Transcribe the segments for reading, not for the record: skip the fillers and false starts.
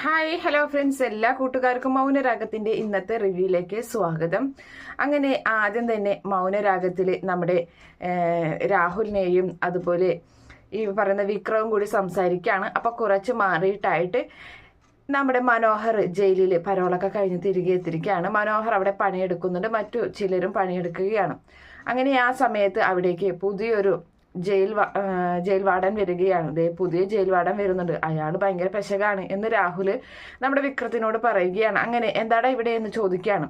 Hi hello friends, എല്ലാ കൂട്ടുകാർക്കും മൗനരാഗത്തിന്റെ ഇന്നത്തെ റിവ്യൂയിലേക്ക് സ്വാഗതം. അങ്ങനെ ആദ്യം തന്നെ മൗനരാഗത്തിൽ നമ്മുടെ രാഹുലിനെയും അതുപോലെ ഈ പറയുന്ന വിക്രവും കൂടി സംസാരിക്കുകയാണ്. അപ്പോൾ കുറച്ച് മാറിയിട്ടായിട്ട് നമ്മുടെ മനോഹർ ജയിലിൽ പരോളൊക്കെ കഴിഞ്ഞ് തിരികെ എത്തിയിരിക്കുകയാണ്. മനോഹർ അവിടെ പണിയെടുക്കുന്നുണ്ട്, മറ്റു ചിലരും പണിയെടുക്കുകയാണ്. അങ്ങനെ ആ സമയത്ത് അവിടേക്ക് പുതിയൊരു ജയിൽ വാർഡൻ വരികയാണ്. പുതിയ ജയിൽ വാർഡൻ വരുന്നുണ്ട്, അയാൾ ഭയങ്കര പെശകാണ് എന്ന് രാഹുൽ നമ്മുടെ വിക്രത്തിനോട് പറയുകയാണ്. അങ്ങനെ എന്താടാ ഇവിടെ എന്ന് ചോദിക്കുകയാണ്.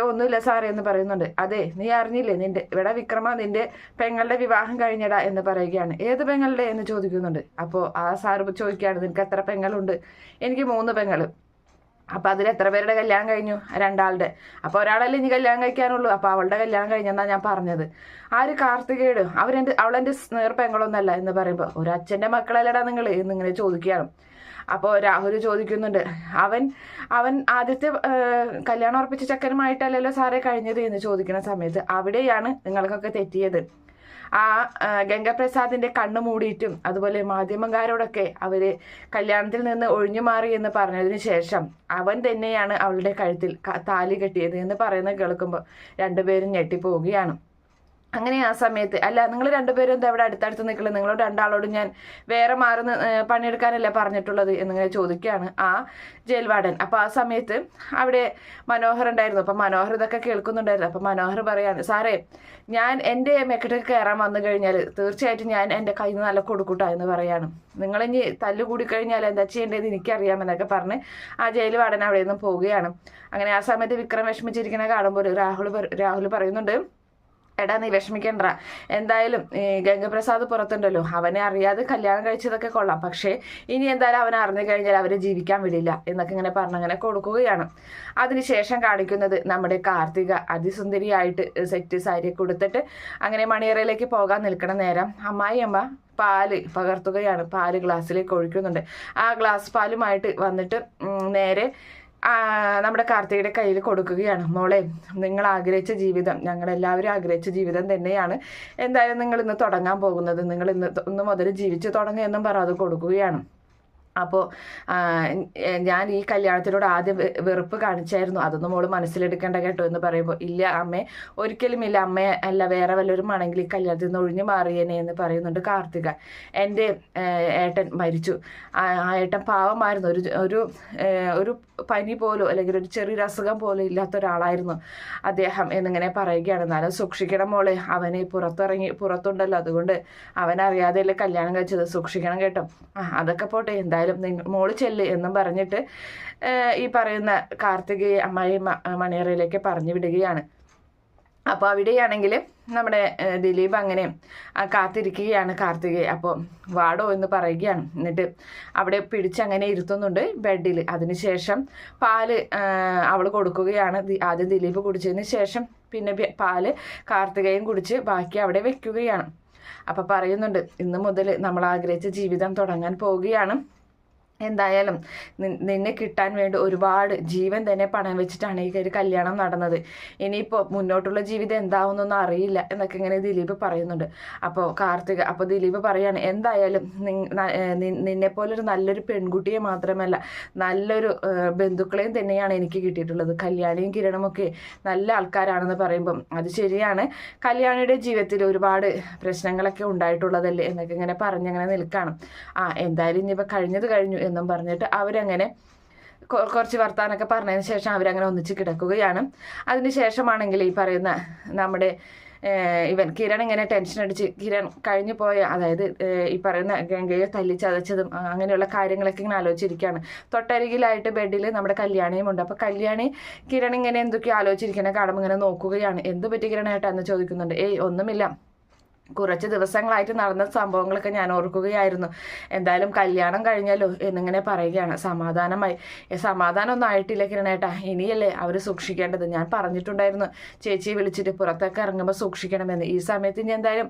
ഒന്നുമില്ല സാറേ എന്ന് പറയുന്നുണ്ട്. അതെ, നീ അറിഞ്ഞില്ലേ ഇവിടെ വിക്രമ നിന്റെ പെങ്ങളുടെ വിവാഹം കഴിഞ്ഞടാ എന്ന് പറയുകയാണ്. ഏത് പെങ്ങളുടെ എന്ന് ചോദിക്കുന്നുണ്ട്. അപ്പോൾ ആ സാറ് ചോദിക്കുകയാണ്, നിനക്ക് എത്ര പെങ്ങളുണ്ട്? എനിക്ക് 3 പെങ്ങൾ. അപ്പം അതിൽ എത്ര പേരുടെ കല്യാണം കഴിഞ്ഞു? 2 ആളുടെ. അപ്പോൾ ഒരാളല്ലേ ഇനി കല്യാണം കഴിക്കാനുള്ളൂ. അപ്പോൾ അവളുടെ കല്യാണം കഴിഞ്ഞെന്നാണ് ഞാൻ പറഞ്ഞത്. ആര്? കാർത്തികേട്. അവളെൻ്റെ പെങ്ങളൊന്നല്ല എന്ന് പറയുമ്പോൾ, ഒരു അച്ഛൻ്റെ മക്കളല്ലടാ നിങ്ങൾ എന്നിങ്ങനെ ചോദിക്കുകയാണ്. അപ്പോൾ രാഹുൽ ചോദിക്കുന്നുണ്ട്, അവൻ ആദ്യത്തെ കല്യാണം ഉറപ്പിച്ച ചക്കനുമായിട്ടല്ലല്ലോ സാറേ കഴിഞ്ഞത് എന്ന് ചോദിക്കുന്ന സമയത്ത് അവിടെയാണ് നിങ്ങൾക്കൊക്കെ തെറ്റിയത്. ആ ഗംഗപ്രസാദിന്റെ കണ്ണു മൂടിയിട്ടും അതുപോലെ മാധ്യമക്കാരോടൊക്കെ അവര് കല്യാണത്തിൽ നിന്ന് ഒഴിഞ്ഞു മാറി എന്ന് പറഞ്ഞതിന് ശേഷം അവൻ തന്നെയാണ് അവളുടെ കഴുത്തിൽ താലി കെട്ടിയത് എന്ന് പറയുന്നത് കേൾക്കുമ്പോൾ രണ്ടുപേരും ഞെട്ടിപ്പോവുകയാണ്. അങ്ങനെ ആ സമയത്ത്, അല്ല നിങ്ങൾ രണ്ടുപേരും എന്താ ഇവിടെ അടുത്തടുത്ത് നിൽക്കുന്നത്? നിങ്ങളോട് 2 ആളോടും ഞാൻ വേറെ മാറി പണിയെടുക്കാനല്ലേ പറഞ്ഞിട്ടുള്ളത് എന്നിങ്ങനെ ചോദിക്കുകയാണ് ആ ജയിൽ വാർഡൻ. അപ്പോൾ ആ സമയത്ത് അവിടെ മനോഹർ ഉണ്ടായിരുന്നു. അപ്പം മനോഹർ ഇതൊക്കെ കേൾക്കുന്നുണ്ടായിരുന്നു. അപ്പം മനോഹർ പറയാണ്, സാറേ ഞാൻ എൻ്റെ മെക്കറ്റ് കയറാൻ വന്നു കഴിഞ്ഞാൽ തീർച്ചയായിട്ടും ഞാൻ എൻ്റെ കയ്യിൽ നിന്ന് നല്ല കൊടുക്കൂട്ടാ എന്ന് പറയാണ്. നിങ്ങളിനി തല്ലുകൂടി കഴിഞ്ഞാൽ എന്താ ചെയ്യേണ്ടത് എനിക്കറിയാമെന്നൊക്കെ പറഞ്ഞ് ആ ജയിൽ വാർഡൻ അവിടെ നിന്നും പോവുകയാണ്. അങ്ങനെ ആ സമയത്ത് വിക്രം വിഷമിച്ചിരിക്കുന്ന കാണുമ്പോൾ രാഹുൽ പറയുന്നുണ്ട്, എടാ നീ വിഷമിക്കണ്ട, എന്തായാലും ഗംഗപ്രസാദ് പുറത്തുണ്ടല്ലോ, അവനെ അറിയാതെ കല്യാണം കഴിച്ചതൊക്കെ കൊള്ളാം, പക്ഷേ ഇനി എന്തായാലും അവനെ അറിഞ്ഞു കഴിഞ്ഞാൽ അവരെ ജീവിക്കാൻ വിടില്ല എന്നൊക്കെ ഇങ്ങനെ പറഞ്ഞങ്ങനെ കൊടുക്കുകയാണ്. അതിനുശേഷം കാണിക്കുന്നത് നമ്മുടെ കാർത്തിക അതിസുന്ദരിയായിട്ട് സെറ്റ് സാരി കൊടുത്തിട്ട് അങ്ങനെ മണിയറയിലേക്ക് പോകാൻ നിൽക്കണ നേരം അമ്മായിയമ്മ പാല് പകർത്തുകയാണ്. പാല് ഗ്ലാസ്സിലേക്ക് ഒഴിക്കുന്നുണ്ട്. ആ ഗ്ലാസ് പാലുമായിട്ട് വന്നിട്ട് നേരെ നമ്മുടെ കാർത്തികയുടെ കയ്യിൽ കൊടുക്കുകയാണ്. മോളെ, നിങ്ങൾ ആഗ്രഹിച്ച ജീവിതം, ഞങ്ങളെല്ലാവരും ആഗ്രഹിച്ച ജീവിതം തന്നെയാണ് എന്തായാലും നിങ്ങൾ ഇന്ന് തുടങ്ങാൻ പോകുന്നത്. നിങ്ങൾ ഇന്ന് മുതൽ ജീവിച്ചു തുടങ്ങുക എന്നും പറഞ്ഞ് അത് കൊടുക്കുകയാണ്. അപ്പോൾ ഞാൻ ഈ കല്യാണത്തിനോട് ആദ്യം വെറുപ്പ് കാണിച്ചായിരുന്നു, അതൊന്നും മോള് മനസ്സിലെടുക്കേണ്ട കേട്ടോ എന്ന് പറയുമ്പോൾ, ഇല്ല അമ്മേ, ഒരിക്കലും ഇല്ല അമ്മേ, അല്ല വേറെ വല്ലവരും ആണെങ്കിൽ ഈ കല്യാണത്തിൽ നിന്ന് ഒഴിഞ്ഞു മാറിയേനെ എന്ന് പറയുന്നുണ്ട് കാർത്തിക. എൻ്റെ ഏട്ടൻ മരിച്ചു, ആ ഏട്ടൻ പാവമായിരുന്നു, ഒരു പനി പോലും അല്ലെങ്കിൽ ഒരു ചെറിയൊരു അസുഖം പോലും ഇല്ലാത്ത ഒരാളായിരുന്നു അദ്ദേഹം എന്നിങ്ങനെ പറയുകയാണ്. എന്നാലും സൂക്ഷിക്കണം മോളെ, അവനെ പുറത്തുണ്ടല്ലോ, അതുകൊണ്ട് അവനറിയാതെയല്ലേ കല്യാണം കഴിച്ചത്, സൂക്ഷിക്കണം കേട്ടോ. അതൊക്കെ പോട്ടെ, എന്തായാലും മോള് ചെല്ല് എന്നും പറഞ്ഞിട്ട് ഈ പറയുന്ന കാർത്തികയെ അമ്മായി മണിയറയിലേക്ക് പറഞ്ഞു വിടുകയാണ്. അപ്പോൾ അവിടെയാണെങ്കിൽ നമ്മുടെ ദിലീപ് അങ്ങനെ കാത്തിരിക്കുകയാണ് കാർത്തികയെ. അപ്പോൾ വാടോ എന്ന് പറയുകയാണ്. എന്നിട്ട് അവിടെ പിടിച്ചങ്ങനെ ഇരുത്തുന്നുണ്ട് ബെഡിൽ. അതിനുശേഷം പാല് അവൾ കൊടുക്കുകയാണ്. ആദ്യം ദിലീപ് കുടിച്ചതിന് ശേഷം പിന്നെ പാല് കാർത്തികയും കുടിച്ച് ബാക്കി അവിടെ വെക്കുകയാണ്. അപ്പോൾ പറയുന്നുണ്ട്, ഇന്ന് മുതൽ നമ്മൾ ആഗ്രഹിച്ച ജീവിതം തുടങ്ങാൻ പോവുകയാണ്. എന്തായാലും നിന്നെ കിട്ടാൻ വേണ്ടി ഒരുപാട് ജീവൻ തന്നെ പണയം വെച്ചിട്ടാണ് ഈ ഒരു കല്യാണം നടന്നത്. ഇനിയിപ്പോൾ മുന്നോട്ടുള്ള ജീവിതം എന്താവുന്നൊന്നും അറിയില്ല എന്നൊക്കെ ഇങ്ങനെ ദിലീപ് പറയുന്നുണ്ട്. അപ്പോൾ ദിലീപ് പറയാണ്, എന്തായാലും നിന്നെപ്പോലൊരു നല്ലൊരു പെൺകുട്ടിയെ മാത്രമല്ല നല്ലൊരു ബന്ധുക്കളെയും തന്നെയാണ് എനിക്ക് കിട്ടിയിട്ടുള്ളത്. കല്യാണിയും കിരണമൊക്കെ നല്ല ആൾക്കാരാണെന്ന് പറയുമ്പം അത് ശരിയാണ്, കല്യാണിയുടെ ജീവിതത്തിൽ ഒരുപാട് പ്രശ്നങ്ങളൊക്കെ ഉണ്ടായിട്ടുള്ളതല്ലേ എന്നൊക്കെ ഇങ്ങനെ പറഞ്ഞങ്ങനെ നിൽക്കുകയാണ്. എന്തായാലും ഇനിയിപ്പോൾ കഴിഞ്ഞു എന്നും പറഞ്ഞിട്ട് അവരങ്ങനെ കുറച്ച് വർത്താനൊക്കെ പറഞ്ഞതിന് ശേഷം അവരങ്ങനെ ഒന്നിച്ച് കിടക്കുകയാണ്. അതിന് ശേഷമാണെങ്കിൽ ഈ പറയുന്ന നമ്മുടെ കിരൺ ഇങ്ങനെ ടെൻഷൻ അടിച്ച് കഴിഞ്ഞു പോയ, അതായത് ഈ പറയുന്ന ഗംഗയെ തല്ലിച്ചതച്ചതും അങ്ങനെയുള്ള കാര്യങ്ങളൊക്കെ ഇങ്ങനെ ആലോചിച്ചിരിക്കുകയാണ്. തൊട്ടരികിലായിട്ട് ബെഡിൽ നമ്മുടെ കല്യാണിയും ഉണ്ട്. അപ്പോൾ കല്യാണി കിരൺ ഇങ്ങനെ എന്തൊക്കെയോ ആലോചിച്ചിരിക്കണ കാണുമ്പോൾ ഇങ്ങനെ നോക്കുകയാണ്. എന്ത് പറ്റി കിരണായിട്ടാന്ന് ചോദിക്കുന്നുണ്ട്. ഒന്നുമില്ല, കുറച്ച് ദിവസങ്ങളായിട്ട് നടന്ന സംഭവങ്ങളൊക്കെ ഞാൻ ഓർക്കുകയായിരുന്നു. എന്തായാലും കല്യാണം കഴിഞ്ഞല്ലോ എന്നിങ്ങനെ പറയുകയാണ്. സമാധാനമൊന്നും ആയിട്ടില്ല കിരണേട്ടാ, ഇനിയല്ലേ അവർ സൂക്ഷിക്കേണ്ടത്. ഞാൻ പറഞ്ഞിട്ടുണ്ടായിരുന്നു ചേച്ചിയെ വിളിച്ചിട്ട് പുറത്തൊക്കെ ഇറങ്ങുമ്പോൾ സൂക്ഷിക്കണമെന്ന്. ഈ സമയത്ത് ഇനി എന്തായാലും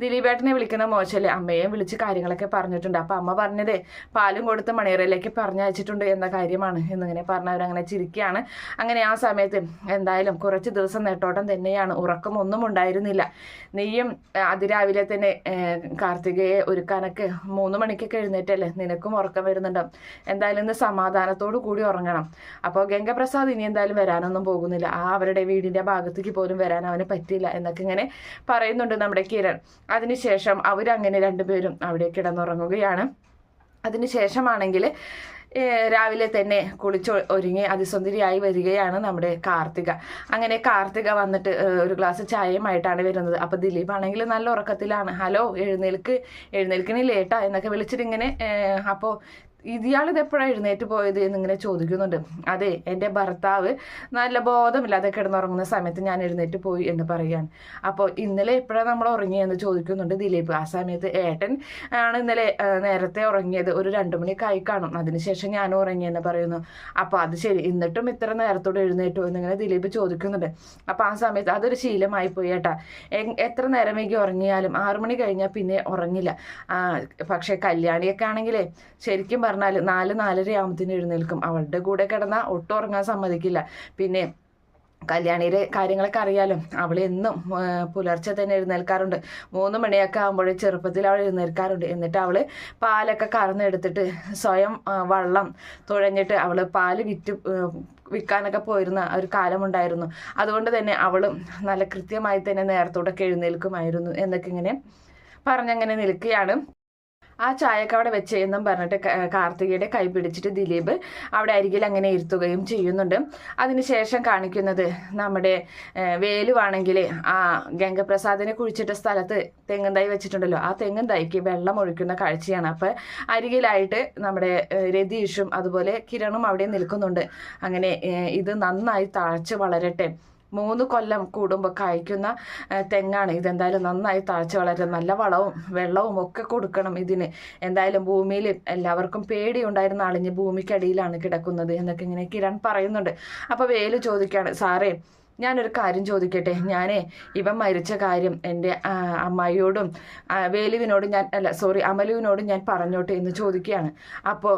ദിലീപേട്ടനെ വിളിക്കുന്ന മോശമല്ലേ, അമ്മയെയും വിളിച്ച് കാര്യങ്ങളൊക്കെ പറഞ്ഞിട്ടുണ്ട്. അപ്പം അമ്മ പറഞ്ഞതേ പാലും കൊടുത്ത് മണിയറയിലേക്ക് പറഞ്ഞയച്ചിട്ടുണ്ട് എന്ന കാര്യമാണ് എന്നിങ്ങനെ പറഞ്ഞവരങ്ങനെ ചിരിക്കുകയാണ്. അങ്ങനെ ആ സമയത്ത് എന്തായാലും കുറച്ച് ദിവസം നെട്ടോട്ടം തന്നെയാണ്, ഉറക്കമൊന്നും ഉണ്ടായിരുന്നില്ല. നീയും അതിരാവിലെ തന്നെ കാർത്തികയെ ഒരുക്കാനൊക്കെ 3 മണിക്കൊക്കെ എഴുന്നേറ്റല്ലേ, നിനക്കും ഉറക്കം വരുന്നുണ്ടാവും, എന്തായാലും ഇന്ന് സമാധാനത്തോടു കൂടി ഉറങ്ങണം. അപ്പോൾ ഗംഗപ്രസാദ് ഇനി എന്തായാലും വരാനൊന്നും പോകുന്നില്ല, അവരുടെ വീടിന്റെ ഭാഗത്തേക്ക് പോലും വരാൻ അവന് പറ്റില്ല എന്നൊക്കെ ഇങ്ങനെ പറയുന്നുണ്ട് നമ്മുടെ കിരൺ. അതിനുശേഷം അവരങ്ങനെ രണ്ടുപേരും അവിടെ കിടന്നുറങ്ങുകയാണ്. അതിനുശേഷമാണെങ്കിൽ രാവിലെ തന്നെ ഒരുങ്ങി അതിസുന്ദരിയായി വരികയാണ് നമ്മുടെ കാർത്തിക. അങ്ങനെ കാർത്തിക വന്നിട്ട് ഒരു ഗ്ലാസ് ചായയുമായിട്ടാണ് വരുന്നത്. അപ്പോൾ ദിലീപ് ആണെങ്കിൽ നല്ല ഉറക്കത്തിലാണ്. ഹലോ, എഴുന്നേൽക്കണില്ലേട്ടാ എന്നൊക്കെ വിളിച്ചിട്ട് ഇങ്ങനെ. അപ്പോൾ ഇയാളിത് എപ്പോഴാണ് എഴുന്നേറ്റ് പോയത് എന്നിങ്ങനെ ചോദിക്കുന്നുണ്ട്. അതെ, എൻ്റെ ഭർത്താവ് നല്ല ബോധമില്ലാതെ കിടന്നുറങ്ങുന്ന സമയത്ത് ഞാൻ എഴുന്നേറ്റ് പോയി എന്ന് പറയാൻ. അപ്പോൾ ഇന്നലെ എപ്പോഴാണ് നമ്മൾ ഉറങ്ങിയെന്ന് ചോദിക്കുന്നുണ്ട് ദിലീപ്. ആ സമയത്ത് ഏട്ടൻ ആണ് ഇന്നലെ നേരത്തെ ഉറങ്ങിയത്, ഒരു 2 മണിക്കായി കാണും, അതിനുശേഷം ഞാനും ഉറങ്ങിയെന്ന് പറയുന്നു. അപ്പോൾ അത് ശരി, എന്നിട്ടും ഇത്ര നേരത്തോടെ എഴുന്നേറ്റോ എന്നിങ്ങനെ ദിലീപ് ചോദിക്കുന്നുണ്ട്. അപ്പോൾ ആ സമയത്ത് അതൊരു ശീലമായി പോയി ഏട്ടാ, എത്ര നേരം വൈകി ഉറങ്ങിയാലും 6 മണി കഴിഞ്ഞാൽ പിന്നെ ഉറങ്ങില്ല. പക്ഷേ കല്യാണിയൊക്കെ ആണെങ്കിലേ ശരിക്കും പറഞ്ഞാൽ 4-4:30 ആകുമ്പത്തിന് എഴുന്നേൽക്കും. അവളുടെ കൂടെ കിടന്നാൽ ഒട്ടും ഉറങ്ങാൻ സമ്മതിക്കില്ല. പിന്നെ കല്യാണിയുടെ കാര്യങ്ങളൊക്കെ അറിയാലോ, അവൾ എന്നും പുലർച്ചെ തന്നെ എഴുന്നേൽക്കാറുണ്ട്. 3 മണിയൊക്കെ ആകുമ്പോഴേ ചെറുപ്പത്തിൽ അവൾ എഴുന്നേൽക്കാറുണ്ട്. എന്നിട്ട് അവൾ പാലൊക്കെ കറന്നെടുത്തിട്ട് സ്വയം വള്ളം തുഴഞ്ഞിട്ട് അവൾ പാല് വിൽക്കാനൊക്കെ പോയിരുന്ന ഒരു കാലമുണ്ടായിരുന്നു. അതുകൊണ്ട് തന്നെ അവളും നല്ല കൃത്യമായി തന്നെ നേരത്തോടൊക്കെ എഴുന്നേൽക്കുമായിരുന്നു എന്നൊക്കെ ഇങ്ങനെ പറഞ്ഞങ്ങനെ നിൽക്കുകയാണ്. ആ ചായയൊക്കെ അവിടെ വെച്ച് എന്നും പറഞ്ഞിട്ട് കാർത്തികയുടെ കൈ പിടിച്ചിട്ട് ദിലീപ് അവിടെ അരികിൽ അങ്ങനെ ഇരുത്തുകയും ചെയ്യുന്നുണ്ട്. അതിനുശേഷം കാണിക്കുന്നത് നമ്മുടെ വേലുവാണെങ്കിൽ ആ ഗംഗപ്രസാദിനെ കുഴിച്ചിട്ട സ്ഥലത്ത് തെങ്ങും തൈ വെച്ചിട്ടുണ്ടല്ലോ, ആ തെങ്ങും തൈക്ക് വെള്ളം ഒഴിക്കുന്ന കാഴ്ചയാണ്. അപ്പം അരികിലായിട്ട് നമ്മുടെ രതീഷും അതുപോലെ കിരണും അവിടെ നിൽക്കുന്നുണ്ട്. അങ്ങനെ ഇത് നന്നായി താഴ്ച വളരട്ടെ, 3 കൊല്ലം കൂടുമ്പോൾ കായ്ക്കുന്ന തെങ്ങാണ്, ഇതെന്തായാലും നന്നായി താഴ്ച വളരും, നല്ല വളവും വെള്ളവും ഒക്കെ കൊടുക്കണം ഇതിന്. എന്തായാലും ഭൂമിയിൽ എല്ലാവർക്കും പേടിയുണ്ടായിരുന്ന ആളിഞ്ഞ് ഭൂമിക്കടിയിലാണ് കിടക്കുന്നത് എന്നൊക്കെ ഇങ്ങനെ കിരൺ പറയുന്നുണ്ട്. അപ്പോൾ വേലു ചോദിക്കുകയാണ്, സാറേ ഞാനൊരു കാര്യം ചോദിക്കട്ടെ, ഇവൻ മരിച്ച കാര്യം എൻ്റെ അമ്മായിയോടും വേലുവിനോടും അമലുവിനോടും ഞാൻ പറഞ്ഞോട്ടെ എന്ന് ചോദിക്കുകയാണ്. അപ്പോൾ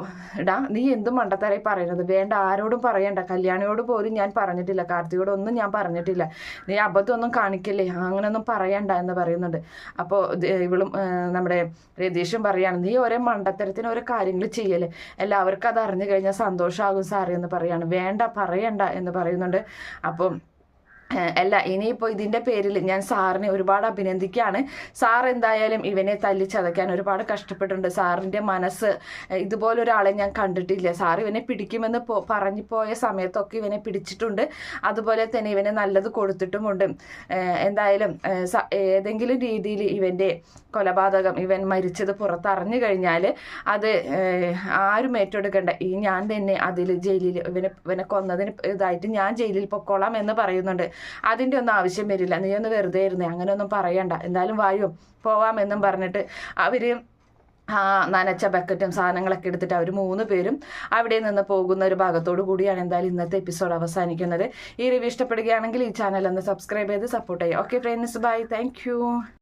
നീ എന്തും മണ്ടത്തരായി പറയുന്നത്, വേണ്ട, ആരോടും പറയണ്ട, കല്യാണിയോട് പോലും ഞാൻ പറഞ്ഞിട്ടില്ല, കാർത്തികയോടൊന്നും ഞാൻ പറഞ്ഞിട്ടില്ല, നീ അബദ്ധമൊന്നും കാണിക്കില്ലേ, അങ്ങനെയൊന്നും പറയണ്ട എന്ന് പറയുന്നുണ്ട്. അപ്പോൾ ഇവളും നമ്മുടെ രതീഷും പറയാണ്, നീ ഓരോ മണ്ടത്തരത്തിന് ഓരോ കാര്യങ്ങൾ ചെയ്യല്ലേ, എല്ലാവർക്കും അത് അറിഞ്ഞു കഴിഞ്ഞാൽ സന്തോഷമാകും സാറേ എന്ന് പറയാണ്. വേണ്ട, പറയണ്ട എന്ന് പറയുന്നുണ്ട്. അപ്പം അല്ല, ഇനിയിപ്പോൾ ഇതിൻ്റെ പേരിൽ ഞാൻ സാറിനെ ഒരുപാട് അഭിനന്ദിക്കുകയാണ്. സാർ എന്തായാലും ഇവനെ തല്ലിച്ചതയ്ക്കാൻ ഒരുപാട് കഷ്ടപ്പെട്ടിട്ടുണ്ട്. സാറിൻ്റെ മനസ്സ് ഇതുപോലൊരാളെ ഞാൻ കണ്ടിട്ടില്ല. സാർ ഇവനെ പിടിക്കുമെന്ന് പറഞ്ഞു പോയ സമയത്തൊക്കെ ഇവനെ പിടിച്ചിട്ടുണ്ട്, അതുപോലെ തന്നെ ഇവനെ നല്ലത് കൊടുത്തിട്ടുമുണ്ട്. എന്തായാലും ഏതെങ്കിലും രീതിയിൽ ഇവൻ്റെ കൊലപാതകം, ഇവൻ മരിച്ചത് പുറത്തറിഞ്ഞു കഴിഞ്ഞാൽ അത് ആരും ഏറ്റെടുക്കണ്ട, ഞാൻ തന്നെ അതിൽ ജയിലിൽ ഇവനെ കൊന്നതിന് ഇതായിട്ട് ഞാൻ ജയിലിൽ പൊക്കോളാം എന്ന് പറയുന്നുണ്ട്. അതിൻ്റെ ഒന്നും ആവശ്യം വരില്ല, നീ ഒന്ന് വെറുതെ ഇരുന്നേ, അങ്ങനെയൊന്നും പറയണ്ട, എന്തായാലും വായോ പോവാമെന്നും പറഞ്ഞിട്ട് അവർ നനച്ച ബക്കറ്റും സാധനങ്ങളൊക്കെ എടുത്തിട്ട് അവർ 3 പേരും അവിടെ നിന്ന് പോകുന്ന ഒരു ഭാഗത്തോടു കൂടിയാണ് എന്തായാലും ഇന്നത്തെ എപ്പിസോഡ് അവസാനിക്കുന്നത്. ഈ റിവ്യൂ ഇഷ്ടപ്പെടുകയാണെങ്കിൽ ഈ ചാനൽ ഒന്ന് സബ്സ്ക്രൈബ് ചെയ്ത് സപ്പോർട്ട് ചെയ്യുക. Okay friends, bye, thank U.